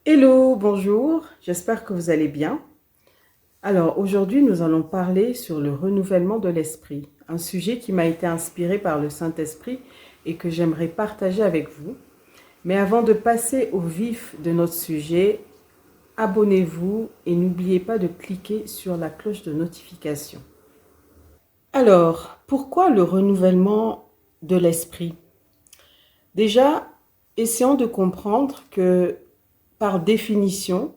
Hello, bonjour, j'espère que vous allez bien. Alors aujourd'hui, nous allons parler sur le renouvellement de l'esprit, un sujet qui m'a été inspiré par le Saint-Esprit et que j'aimerais partager avec vous. Mais avant de passer au vif de notre sujet, abonnez-vous et n'oubliez pas de cliquer sur la cloche de notification. Alors, pourquoi le renouvellement de l'esprit? Déjà, essayons de comprendre que, par définition,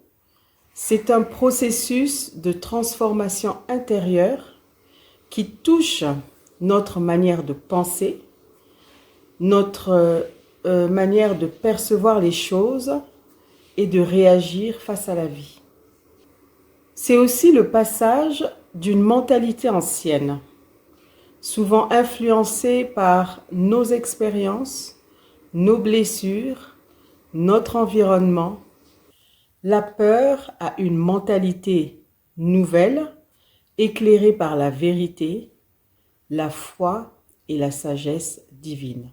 c'est un processus de transformation intérieure qui touche notre manière de penser, notre manière de percevoir les choses et de réagir face à la vie. C'est aussi le passage d'une mentalité ancienne, souvent influencée par nos expériences, nos blessures, notre environnement, la peur à une mentalité nouvelle, éclairée par la vérité, la foi et la sagesse divine.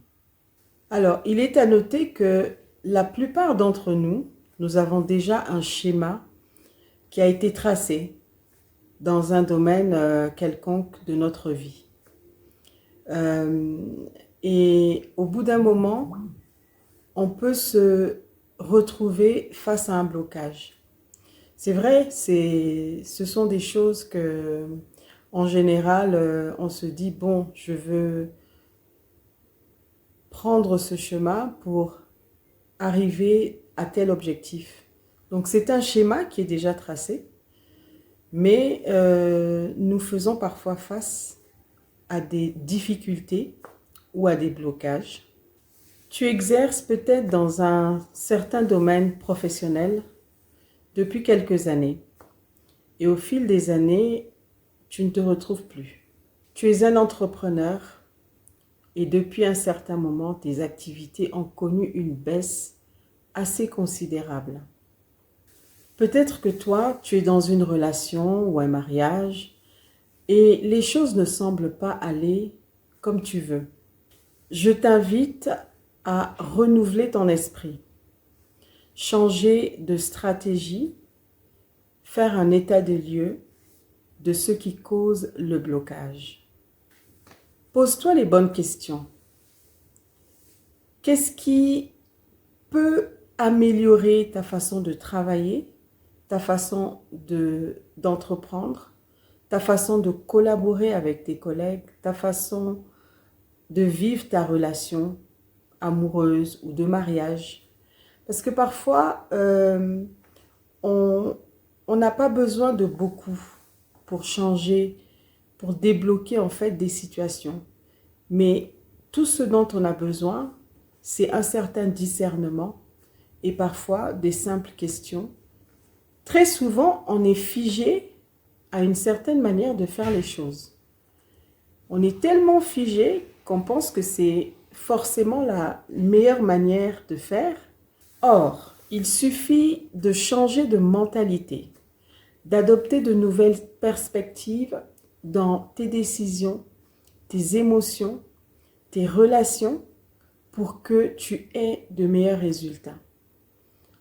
Alors, il est à noter que la plupart d'entre nous, nous avons déjà un schéma qui a été tracé dans un domaine quelconque de notre vie. Et au bout d'un moment, on peut se retrouver face à un blocage. C'est vrai, ce sont des choses que, en général, on se dit, bon, je veux prendre ce chemin pour arriver à tel objectif. Donc c'est un schéma qui est déjà tracé, mais nous faisons parfois face à des difficultés ou à des blocages. Tu exerces peut-être dans un certain domaine professionnel depuis quelques années. Et au fil des années, tu ne te retrouves plus. Tu es un entrepreneur et depuis un certain moment, tes activités ont connu une baisse assez considérable. Peut-être que toi, tu es dans une relation ou un mariage et les choses ne semblent pas aller comme tu veux. Je t'invite à renouveler ton esprit, changer de stratégie, faire un état des lieux de ce qui cause le blocage. Pose-toi les bonnes questions. Qu'est-ce qui peut améliorer ta façon de travailler, ta façon d'entreprendre, ta façon de collaborer avec tes collègues, ta façon de vivre ta relation amoureuse ou de mariage? Parce que parfois, on n'a pas besoin de beaucoup pour changer, pour débloquer en fait des situations. Mais tout ce dont on a besoin, c'est un certain discernement et parfois des simples questions. Très souvent, on est figé à une certaine manière de faire les choses. On est tellement figé qu'on pense que c'est forcément la meilleure manière de faire. Or, il suffit de changer de mentalité, d'adopter de nouvelles perspectives dans tes décisions, tes émotions, tes relations pour que tu aies de meilleurs résultats.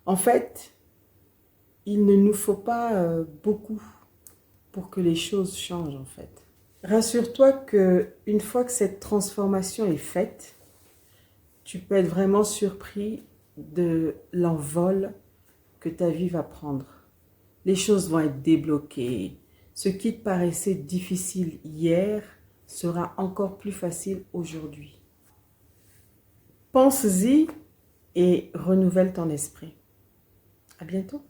En fait, il ne nous faut pas beaucoup pour que les choses changent en fait. Rassure-toi qu'une fois que cette transformation est faite, tu peux être vraiment surpris de l'envol que ta vie va prendre. Les choses vont être débloquées. Ce qui te paraissait difficile hier sera encore plus facile aujourd'hui. Pense-y et renouvelle ton esprit. À bientôt.